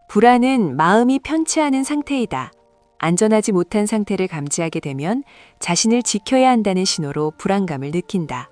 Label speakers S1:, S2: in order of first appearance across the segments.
S1: 불안은 마음이 편치 않은 상태이다. 안전하지 못한 상태를 감지하게 되면 자신을 지켜야 한다는 신호로 불안감을 느낀다.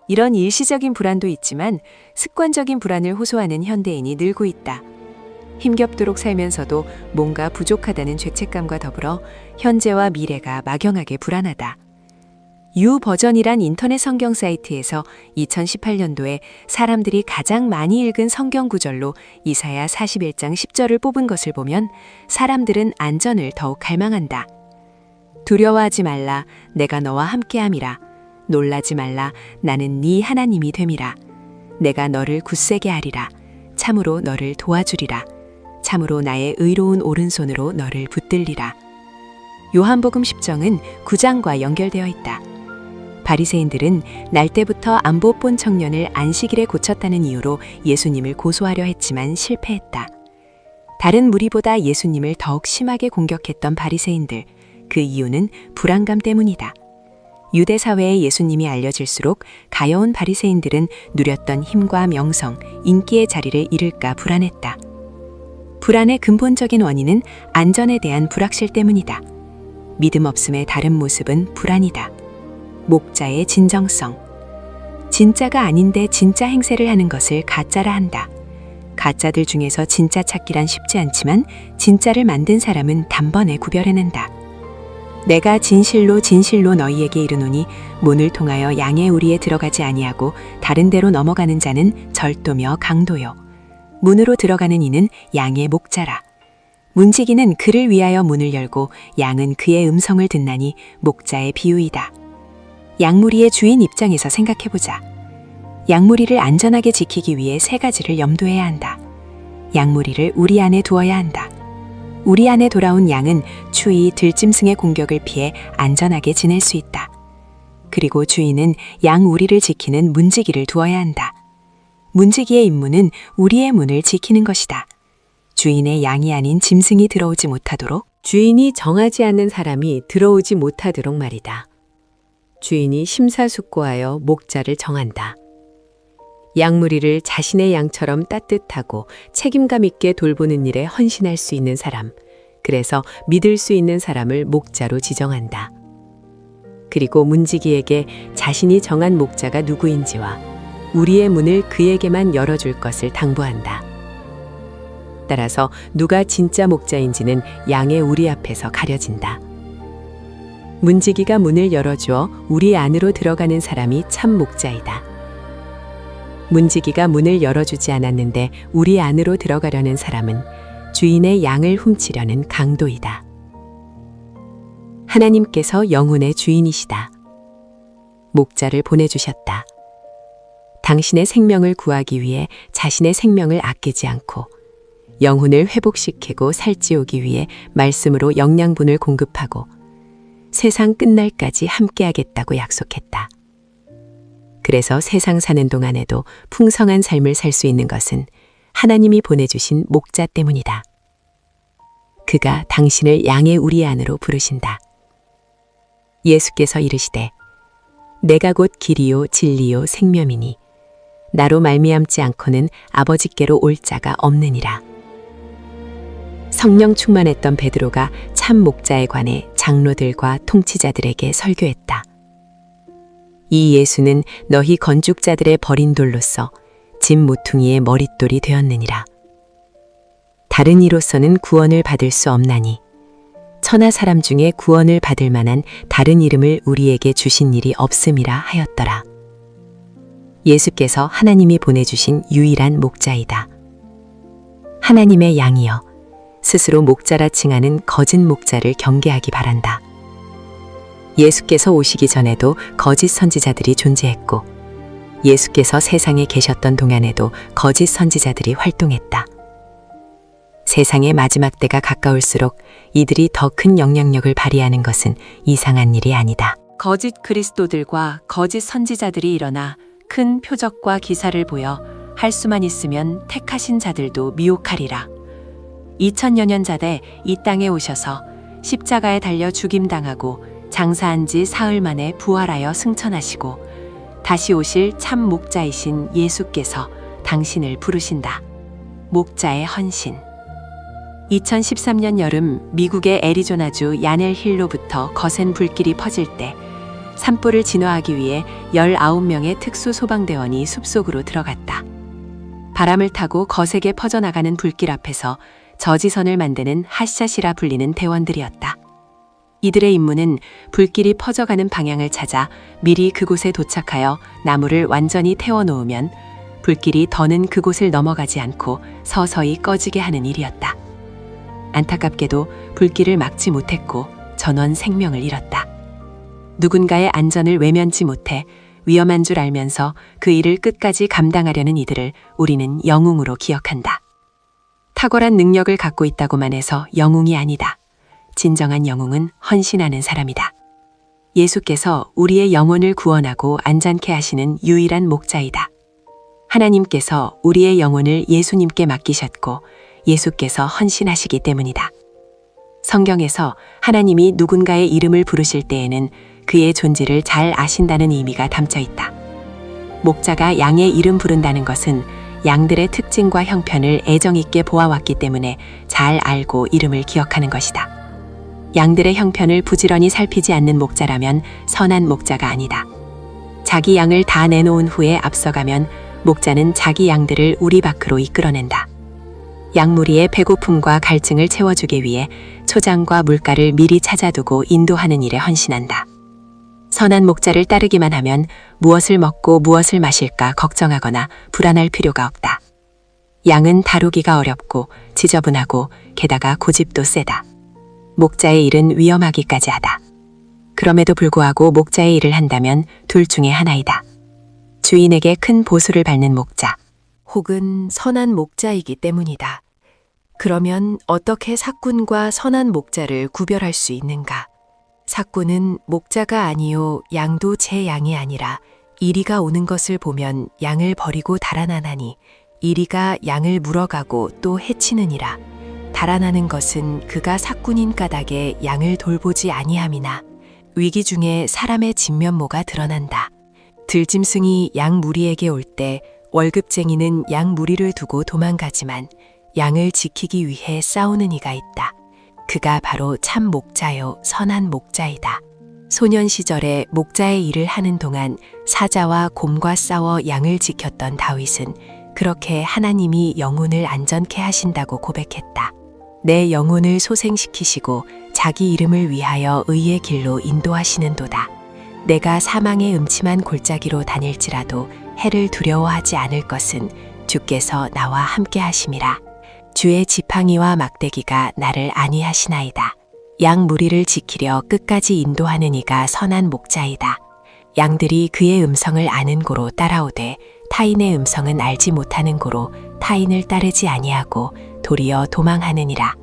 S1: 이런 일시적인 불안도 있지만 습관적인 불안을 호소하는 현대인이 늘고 있다. 힘겹도록 살면서도 뭔가 부족하다는 죄책감과 더불어 현재와 미래가 막연하게 불안하다. 유버전이란 인터넷 성경 사이트에서 2018년도에 사람들이 가장 많이 읽은 성경 구절로 이사야 41장 10절을 뽑은 것을 보면 사람들은 안전을 더욱 갈망한다. 두려워하지 말라, 내가 너와 함께함이라. 놀라지 말라, 나는 네 하나님이 됨이라. 내가 너를 굳세게 하리라. 참으로 너를 도와주리라. 참으로 나의 의로운 오른손으로 너를 붙들리라. 요한복음 10장은 9장과 연결되어 있다. 바리새인들은 날 때부터 안 못 본 청년을 안식일에 고쳤다는 이유로 예수님을 고소하려 했지만 실패했다. 다른 무리보다 예수님을 더욱 심하게 공격했던 바리새인들, 그 이유는 불안감 때문이다. 유대 사회에 예수님이 알려질수록 가여운 바리새인들은 누렸던 힘과 명성, 인기의 자리를 잃을까 불안했다. 불안의 근본적인 원인은 안전에 대한 불확실 때문이다. 믿음 없음의 다른 모습은 불안이다. 목자의 진정성. 진짜가 아닌데 진짜 행세를 하는 것을 가짜라 한다. 가짜들 중에서 진짜 찾기란 쉽지 않지만 진짜를 만든 사람은 단번에 구별해낸다. 내가 진실로 진실로 너희에게 이르노니 문을 통하여 양의 우리에 들어가지 아니하고 다른 데로 넘어가는 자는 절도며 강도요. 문으로 들어가는 이는 양의 목자라. 문지기는 그를 위하여 문을 열고 양은 그의 음성을 듣나니 목자의 비유이다. 양무리의 주인 입장에서 생각해보자. 양무리를 안전하게 지키기 위해 세 가지를 염두해야 한다. 양무리를 우리 안에 두어야 한다. 우리 안에 돌아온 양은 추위, 들짐승의 공격을 피해 안전하게 지낼 수 있다. 그리고 주인은 양 우리를 지키는 문지기를 두어야 한다. 문지기의 임무는 우리의 문을 지키는 것이다. 주인의 양이 아닌 짐승이 들어오지 못하도록,
S2: 주인이 정하지 않는 사람이 들어오지 못하도록 말이다. 주인이 심사숙고하여 목자를 정한다. 양무리를 자신의 양처럼 따뜻하고 책임감 있게 돌보는 일에 헌신할 수 있는 사람, 그래서 믿을 수 있는 사람을 목자로 지정한다. 그리고 문지기에게 자신이 정한 목자가 누구인지와 우리의 문을 그에게만 열어줄 것을 당부한다. 따라서 누가 진짜 목자인지는 양의 우리 앞에서 가려진다. 문지기가 문을 열어주어 우리 안으로 들어가는 사람이 참 목자이다. 문지기가 문을 열어주지 않았는데 우리 안으로 들어가려는 사람은 주인의 양을 훔치려는 강도이다. 하나님께서 영혼의 주인이시다. 목자를 보내주셨다. 당신의 생명을 구하기 위해 자신의 생명을 아끼지 않고 영혼을 회복시키고 살찌우기 위해 말씀으로 영양분을 공급하고 세상 끝날까지 함께하겠다고 약속했다. 그래서 세상 사는 동안에도 풍성한 삶을 살 수 있는 것은 하나님이 보내주신 목자 때문이다. 그가 당신을 양의 우리 안으로 부르신다. 예수께서 이르시되 내가 곧 길이요 진리요 생명이니 나로 말미암지 않고는 아버지께로 올 자가 없느니라. 성령 충만했던 베드로가 참 목자에 관해 장로들과 통치자들에게 설교했다. 이 예수는 너희 건축자들의 버린 돌로서 집 모퉁이의 머릿돌이 되었느니라. 다른 이로서는 구원을 받을 수 없나니 천하 사람 중에 구원을 받을 만한 다른 이름을 우리에게 주신 일이 없음이라 하였더라. 예수께서 하나님이 보내주신 유일한 목자이다. 하나님의 양이여, 스스로 목자라 칭하는 거짓 목자를 경계하기 바란다. 예수께서 오시기 전에도 거짓 선지자들이 존재했고 예수께서 세상에 계셨던 동안에도 거짓 선지자들이 활동했다. 세상의 마지막 때가 가까울수록 이들이 더 큰 영향력을 발휘하는 것은 이상한 일이 아니다.
S1: 거짓 그리스도들과 거짓 선지자들이 일어나 큰 표적과 기사를 보여 할 수만 있으면 택하신 자들도 미혹하리라. 2000여 년 전에 이 땅에 오셔서 십자가에 달려 죽임당하고 장사한 지 사흘 만에 부활하여 승천하시고 다시 오실 참 목자이신 예수께서 당신을 부르신다. 목자의 헌신. 2013년 여름 미국의 애리조나주 야넬힐로부터 거센 불길이 퍼질 때 산불을 진화하기 위해 19명의 특수 소방대원이 숲속으로 들어갔다. 바람을 타고 거세게 퍼져나가는 불길 앞에서 저지선을 만드는 핫샷이라 불리는 대원들이었다. 이들의 임무는 불길이 퍼져가는 방향을 찾아 미리 그곳에 도착하여 나무를 완전히 태워놓으면 불길이 더는 그곳을 넘어가지 않고 서서히 꺼지게 하는 일이었다. 안타깝게도 불길을 막지 못했고 전원 생명을 잃었다. 누군가의 안전을 외면치 못해 위험한 줄 알면서 그 일을 끝까지 감당하려는 이들을 우리는 영웅으로 기억한다. 탁월한 능력을 갖고 있다고만 해서 영웅이 아니다. 진정한 영웅은 헌신하는 사람이다. 예수께서 우리의 영혼을 구원하고 안전케 하시는 유일한 목자이다. 하나님께서 우리의 영혼을 예수님께 맡기셨고 예수께서 헌신하시기 때문이다. 성경에서 하나님이 누군가의 이름을 부르실 때에는 그의 존재를 잘 아신다는 의미가 담겨 있다. 목자가 양의 이름 부른다는 것은 양들의 특징과 형편을 애정 있게 보아왔기 때문에 잘 알고 이름을 기억하는 것이다. 양들의 형편을 부지런히 살피지 않는 목자라면 선한 목자가 아니다. 자기 양을 다 내놓은 후에 앞서가면 목자는 자기 양들을 우리 밖으로 이끌어낸다. 양무리의 배고픔과 갈증을 채워주기 위해 초장과 물가를 미리 찾아두고 인도하는 일에 헌신한다. 선한 목자를 따르기만 하면 무엇을 먹고 무엇을 마실까 걱정하거나 불안할 필요가 없다. 양은 다루기가 어렵고 지저분하고 게다가 고집도 세다. 목자의 일은 위험하기까지 하다. 그럼에도 불구하고 목자의 일을 한다면 둘 중에 하나이다. 주인에게 큰 보수를 받는 목자, 혹은 선한 목자이기 때문이다. 그러면 어떻게 삭군과 선한 목자를 구별할 수 있는가? 삭군은 목자가 아니요 양도 제 양이 아니라 이리가 오는 것을 보면 양을 버리고 달아나나니 이리가 양을 물어가고 또 해치느니라. 달아나는 것은 그가 삭군인 까닭에 양을 돌보지 아니함이나 위기 중에 사람의 진면모가 드러난다. 들짐승이 양 무리에게 올 때 월급쟁이는 양 무리를 두고 도망가지만 양을 지키기 위해 싸우는 이가 있다. 그가 바로 참 목자요 선한 목자이다. 소년 시절에 목자의 일을 하는 동안 사자와 곰과 싸워 양을 지켰던 다윗은 그렇게 하나님이 영혼을 안전케 하신다고 고백했다. 내 영혼을 소생시키시고 자기 이름을 위하여 의의 길로 인도하시는도다. 내가 사망의 음침한 골짜기로 다닐지라도 해를 두려워하지 않을 것은 주께서 나와 함께 하심이라. 주의 지팡이와 막대기가 나를 안위하시나이다. 양 무리를 지키려 끝까지 인도하는 이가 선한 목자이다. 양들이 그의 음성을 아는 고로 따라오되 타인의 음성은 알지 못하는 고로 타인을 따르지 아니하고 도리어 도망하느니라.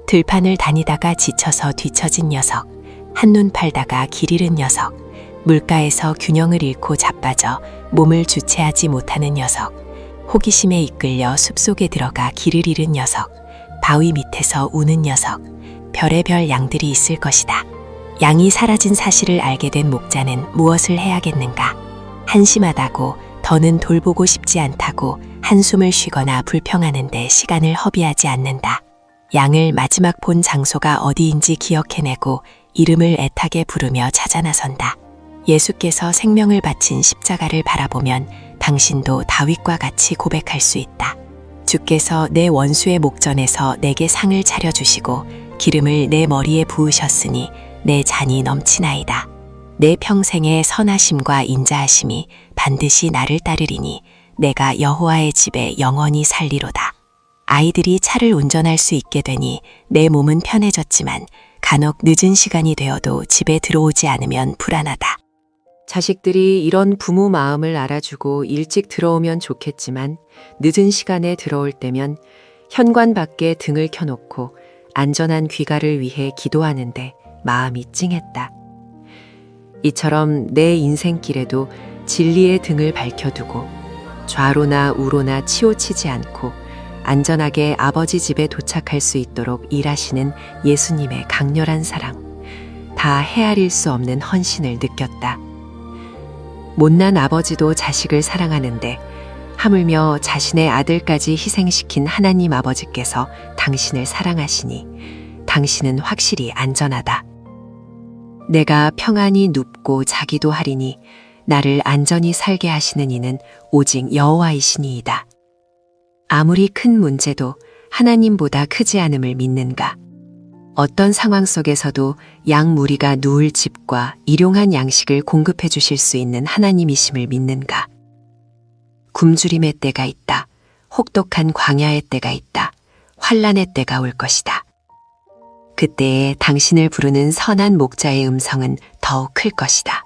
S1: 들판을 다니다가 지쳐서 뒤처진 녀석, 한눈 팔다가 길 잃은 녀석, 물가에서 균형을 잃고 자빠져 몸을 주체하지 못하는 녀석, 호기심에 이끌려 숲속에 들어가 길을 잃은 녀석, 바위 밑에서 우는 녀석, 별의별 양들이 있을 것이다. 양이 사라진 사실을 알게 된 목자는 무엇을 해야겠는가? 한심하다고, 더는 돌보고 싶지 않다고 한숨을 쉬거나 불평하는데 시간을 허비하지 않는다. 양을 마지막 본 장소가 어디인지 기억해내고 이름을 애타게 부르며 찾아 나선다. 예수께서 생명을 바친 십자가를 바라보면 당신도 다윗과 같이 고백할 수 있다. 주께서 내 원수의 목전에서 내게 상을 차려주시고 기름을 내 머리에 부으셨으니 내 잔이 넘치나이다. 내 평생의 선하심과 인자하심이 반드시 나를 따르리니 내가 여호와의 집에 영원히 살리로다. 아이들이 차를 운전할 수 있게 되니 내 몸은 편해졌지만 간혹 늦은 시간이 되어도 집에 들어오지 않으면 불안하다. 자식들이 이런 부모 마음을 알아주고 일찍 들어오면 좋겠지만 늦은 시간에 들어올 때면 현관 밖에 등을 켜놓고 안전한 귀가를 위해 기도하는데 마음이 찡했다. 이처럼 내 인생길에도 진리의 등을 밝혀두고 좌로나 우로나 치우치지 않고 안전하게 아버지 집에 도착할 수 있도록 일하시는 예수님의 강렬한 사랑, 다 헤아릴 수 없는 헌신을 느꼈다. 못난 아버지도 자식을 사랑하는데 하물며 자신의 아들까지 희생시킨 하나님 아버지께서 당신을 사랑하시니 당신은 확실히 안전하다. 내가 평안히 눕고 자기도 하리니 나를 안전히 살게 하시는 이는 오직 여호와이시니이다. 아무리 큰 문제도 하나님보다 크지 않음을 믿는가? 어떤 상황 속에서도 양 무리가 누울 집과 일용한 양식을 공급해 주실 수 있는 하나님이심을 믿는가? 굶주림의 때가 있다. 혹독한 광야의 때가 있다. 환란의 때가 올 것이다. 그때에 당신을 부르는 선한 목자의 음성은 더욱 클 것이다.